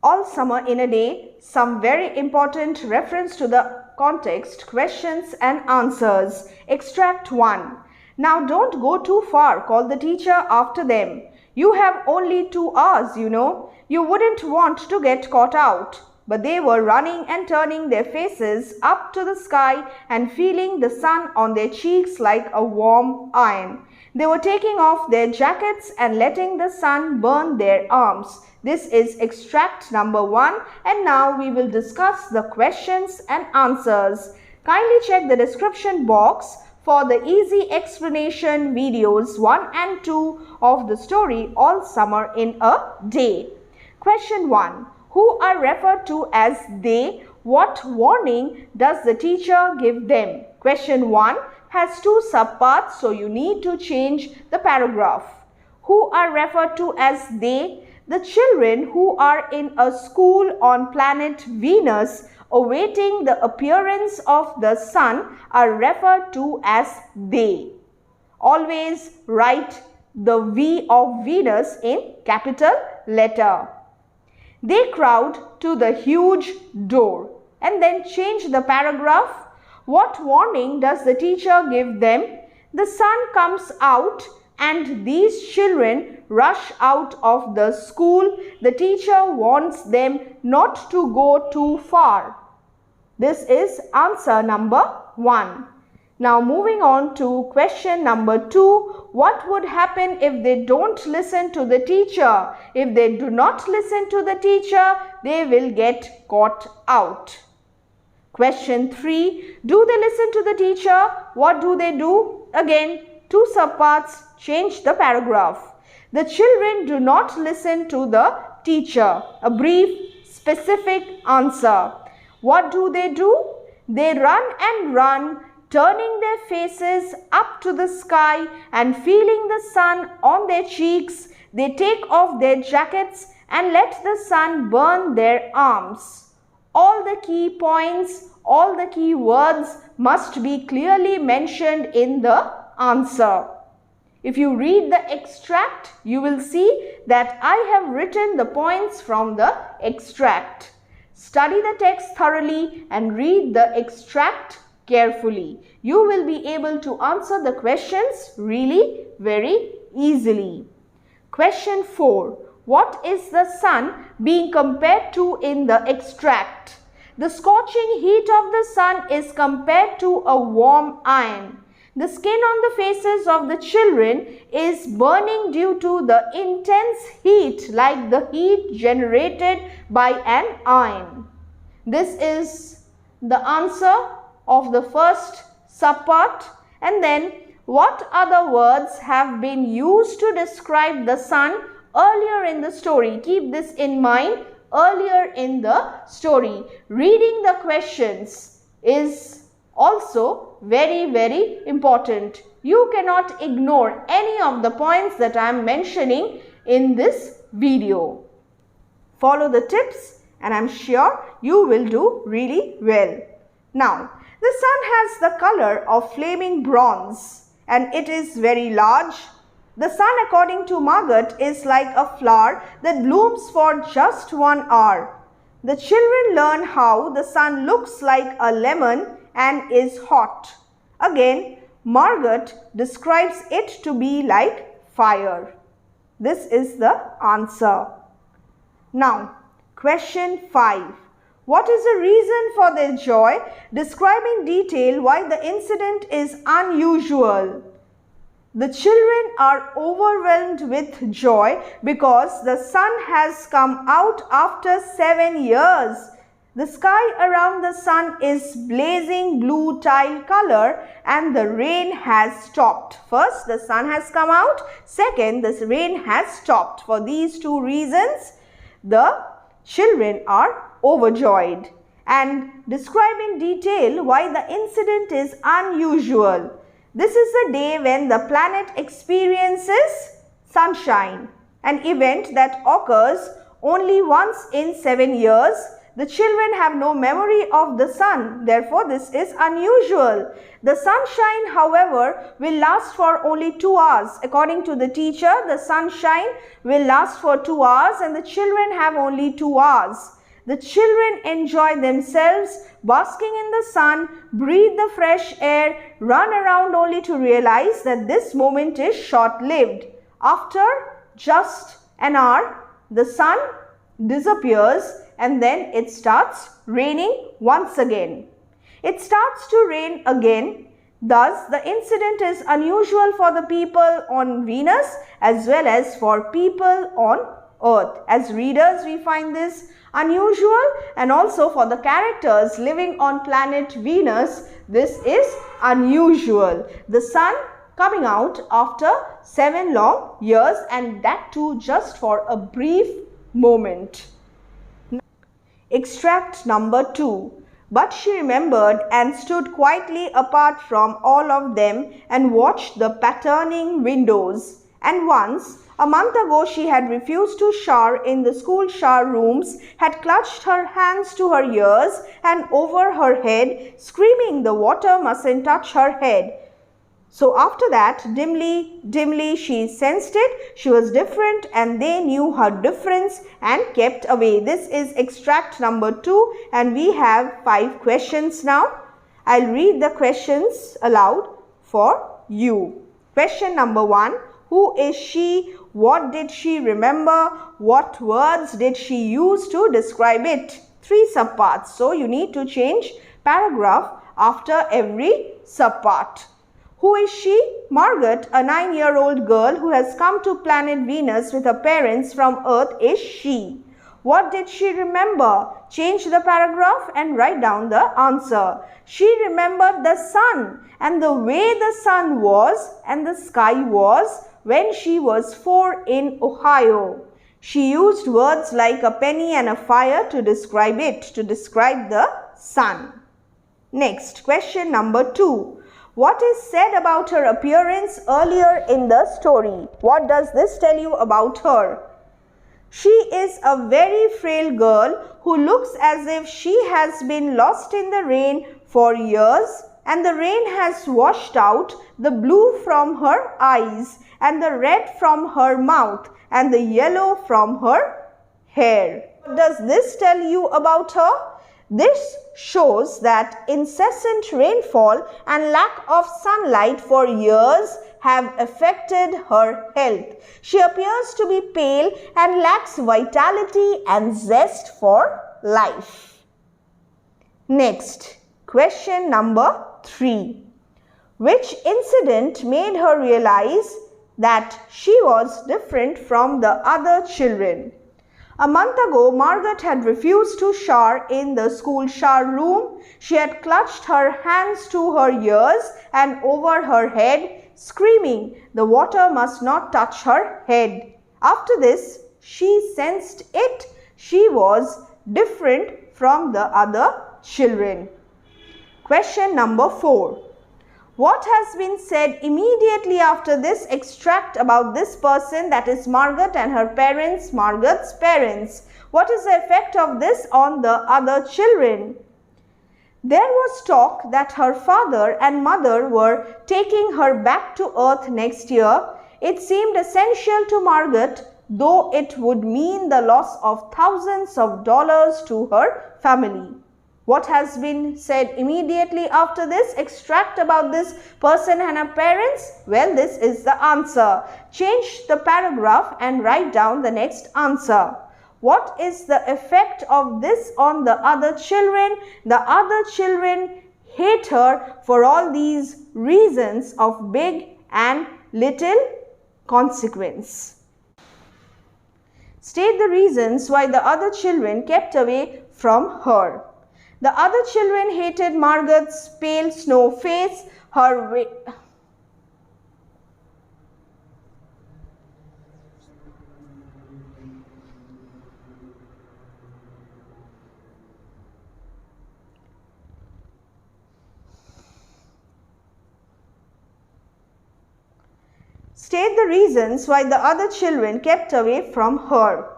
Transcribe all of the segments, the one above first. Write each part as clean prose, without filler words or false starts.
All summer in a day, some very important reference to the context, questions and answers. Extract 1. Now don't go too far, call the teacher after them. You have only 2 hours, you know. You wouldn't want to get caught out. But they were running and turning their faces up to the sky and feeling the sun on their cheeks like a warm iron. They were taking off their jackets and letting the sun burn their arms. This is extract number 1, and now we will discuss the questions and answers. Kindly check the description box for the easy explanation videos 1 and 2 of the story All Summer in a Day. Question 1. Who are referred to as they? What warning does the teacher give them? Question 1 has 2 subparts, so you need to change the paragraph. Who are referred to as they? The children who are in a school on planet Venus awaiting the appearance of the sun are referred to as they. Always write the V of Venus in capital letter. They crowd to the huge door, and then change the paragraph. What warning does the teacher give them? The sun comes out and these children rush out of the school. The teacher warns them not to go too far. This is answer number 1. Now moving on to question number 2. What would happen if they don't listen to the teacher? If they do not listen to the teacher, they will get caught out. Question 3. Do they listen to the teacher? What do they do? Again, 2 subparts, change the paragraph. The children do not listen to the teacher. A brief, specific answer. What do? They run and run, turning their faces up to the sky and feeling the sun on their cheeks. They take off their jackets and let the sun burn their arms. All the key points, all the key words must be clearly mentioned in the answer. If you read the extract, you will see that I have written the points from the extract. Study the text thoroughly and read the extract carefully. You will be able to answer the questions really very easily. Question 4. What is the sun being compared to in the extract? The scorching heat of the sun is compared to a warm iron. The skin on the faces of the children is burning due to the intense heat, like the heat generated by an iron. This is the answer of the first subpart. And then, what other words have been used to describe the sun earlier in the story? Keep this in mind. Earlier in the story, reading the questions is also very important. You cannot ignore any of the points that I am mentioning in this video. Follow the tips and I am sure you will do really well. Now, the sun has the color of flaming bronze and it is very large. The sun, according to Margaret, is like a flower that blooms for just 1 hour. The children learn how the sun looks like a lemon and is hot. Again, Margaret describes it to be like fire. This is the answer. Now, question 5. What is the reason for their joy? Describe in detail why the incident is unusual. The children are overwhelmed with joy because the sun has come out after 7 years. The sky around the sun is blazing blue tile color and the rain has stopped. First, the sun has come out. Second, the rain has stopped. For these 2 reasons, the children are overjoyed. And describe in detail why the incident is unusual. This is the day when the planet experiences sunshine, an event that occurs only once in 7 years. The children have no memory of the sun. Therefore, this is unusual. The sunshine, however, will last for only 2 hours. According to the teacher, the sunshine will last for 2 hours and the children have only 2 hours. The children enjoy themselves, basking in the sun, breathe the fresh air, run around only to realize that this moment is short-lived. After just an hour, the sun disappears and then it starts raining once again. It starts to rain again. Thus, the incident is unusual for the people on Venus as well as for people on Earth. As readers, we find this unusual, and also for the characters living on planet Venus, this is unusual. The sun coming out after 7 long years, and that too just for a brief moment. Extract number 2. But she remembered and stood quietly apart from all of them and watched the patterning windows. And once, a month ago, she had refused to shower in the school shower rooms, had clutched her hands to her ears and over her head, screaming the water mustn't touch her head. So after that, dimly she sensed it. She was different and they knew her difference and kept away. This is extract number 2 and we have 5 questions now. I'll read the questions aloud for you. Question number 1. Who is she? What did she remember? What words did she use to describe it? 3 subparts. So you need to change paragraph after every subpart. Who is she? Margaret, a 9-year-old girl who has come to planet Venus with her parents from Earth, is she. What did she remember? Change the paragraph and write down the answer. She remembered the sun and the way the sun was and the sky was when she was 4 in Ohio. She used words like a penny and a fire to describe it, to describe the sun. Next, question number 2. What is said about her appearance earlier in the story? What does this tell you about her? She is a very frail girl who looks as if she has been lost in the rain for years, and the rain has washed out the blue from her eyes and the red from her mouth and the yellow from her hair. What does this tell you about her? This shows that incessant rainfall and lack of sunlight for years have affected her health. She appears to be pale and lacks vitality and zest for life. Next, question number 3. Which incident made her realize that she was different from the other children? A month ago, Margaret had refused to shower in the school shower room. She had clutched her hands to her ears and over her head, screaming, the water must not touch her head. After this, she sensed it. She was different from the other children. Question number 4. What has been said immediately after this extract about this person, that is Margaret and her parents, Margaret's parents? What is the effect of this on the other children? There was talk that her father and mother were taking her back to Earth next year. It seemed essential to Margaret, though it would mean the loss of thousands of dollars to her family. What has been said immediately after this extract about this person and her parents? Well, this is the answer. Change the paragraph and write down the next answer. What is the effect of this on the other children? The other children hate her for all these reasons of big and little consequence. State the reasons why the other children kept away from her. The other children hated Margaret's pale snow face, her State the reasons why the other children kept away from her.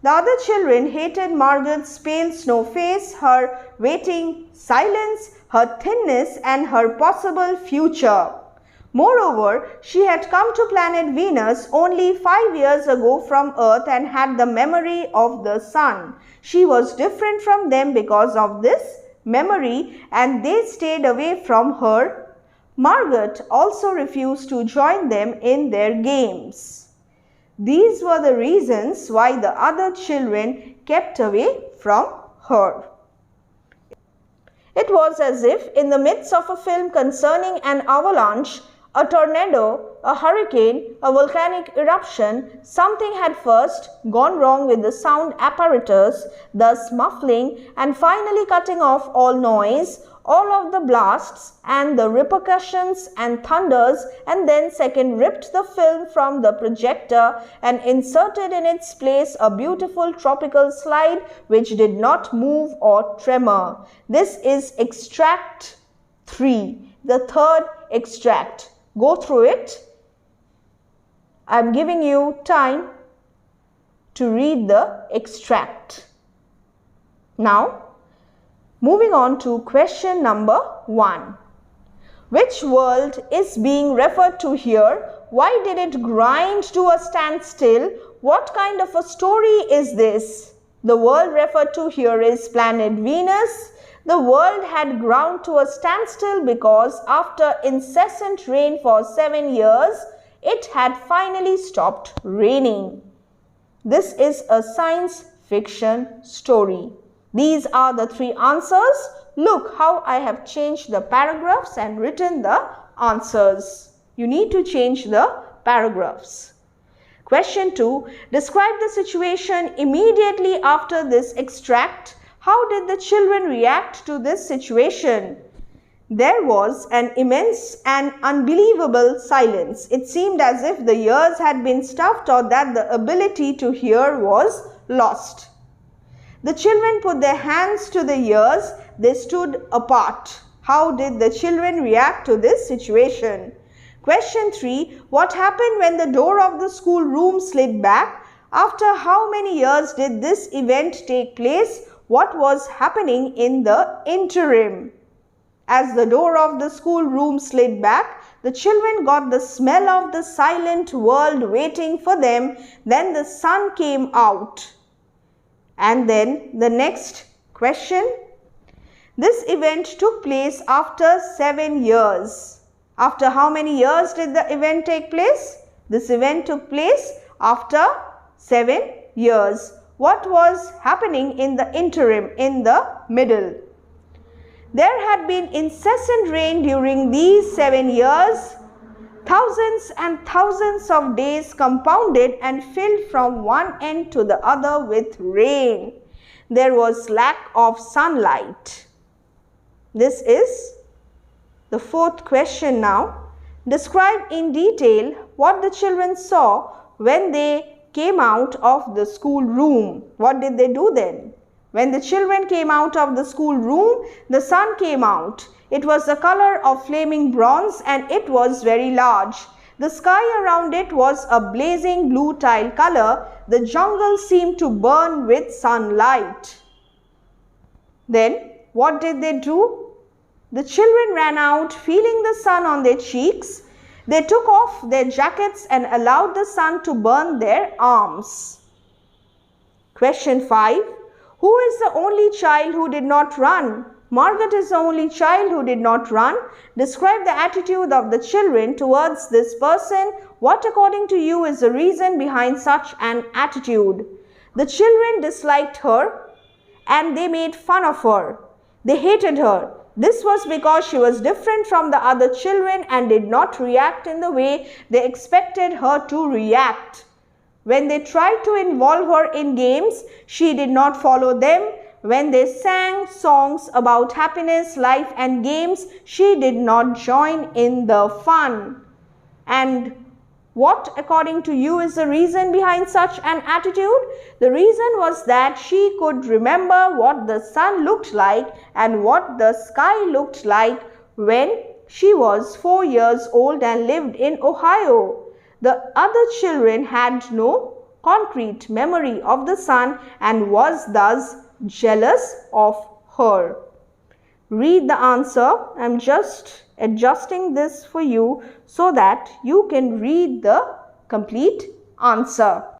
The other children hated Margaret's pale snow face, her waiting silence, her thinness, and her possible future. Moreover, she had come to planet Venus only 5 years ago from Earth and had the memory of the sun. She was different from them because of this memory, and they stayed away from her. Margaret also refused to join them in their games. These were the reasons why the other children kept away from her. It was as if in the midst of a film concerning an avalanche, a tornado, a hurricane, a volcanic eruption, something had first gone wrong with the sound apparatus, thus muffling and finally cutting off all noise, all of the blasts and the repercussions and thunders, and then second ripped the film from the projector and inserted in its place a beautiful tropical slide which did not move or tremor. This is extract 3, the third extract. Go through it. I am giving you time to read the extract. Now, moving on to question number 1. Which world is being referred to here? Why did it grind to a standstill? What kind of a story is this? The world referred to here is planet Venus. The world had ground to a standstill because after incessant rain for 7 years, it had finally stopped raining. This is a science fiction story. These are the 3 answers. Look how I have changed the paragraphs and written the answers. You need to change the paragraphs. Question 2. Describe the situation immediately after this extract. How did the children react to this situation? There was an immense and unbelievable silence. It seemed as if the ears had been stuffed or that the ability to hear was lost. The children put their hands to the ears. They stood apart. How did the children react to this situation? Question 3. What happened when the door of the schoolroom slid back? After how many years did this event take place? What was happening in the interim? As the door of the schoolroom slid back, the children got the smell of the silent world waiting for them. Then the sun came out. And then the next question. This event took place after 7 years. After how many years did the event take place? This event took place after 7 years. What was happening in the interim, in the middle? There had been incessant rain during these 7 years. Thousands and thousands of days compounded and filled from one end to the other with rain. There was lack of sunlight. This is the 4th question now. Describe in detail what the children saw when they came out of the schoolroom. What did they do then? When the children came out of the schoolroom, the sun came out. It was the color of flaming bronze and it was very large. The sky around it was a blazing blue tile color. The jungle seemed to burn with sunlight. Then what did they do? The children ran out, feeling the sun on their cheeks. They took off their jackets and allowed the sun to burn their arms. Question 5. Who is the only child who did not run? Margaret is the only child who did not run. Describe the attitude of the children towards this person. What according to you is the reason behind such an attitude? The children disliked her and they made fun of her. They hated her. This was because she was different from the other children and did not react in the way they expected her to react. When they tried to involve her in games, she did not follow them. When they sang songs about happiness, life and games, she did not join in the fun. And what according to you is the reason behind such an attitude? The reason was that she could remember what the sun looked like and what the sky looked like when she was 4 years old and lived in Ohio. The other children had no concrete memory of the sun and was thus jealous of her. Read the answer. I am just adjusting this for you so that you can read the complete answer.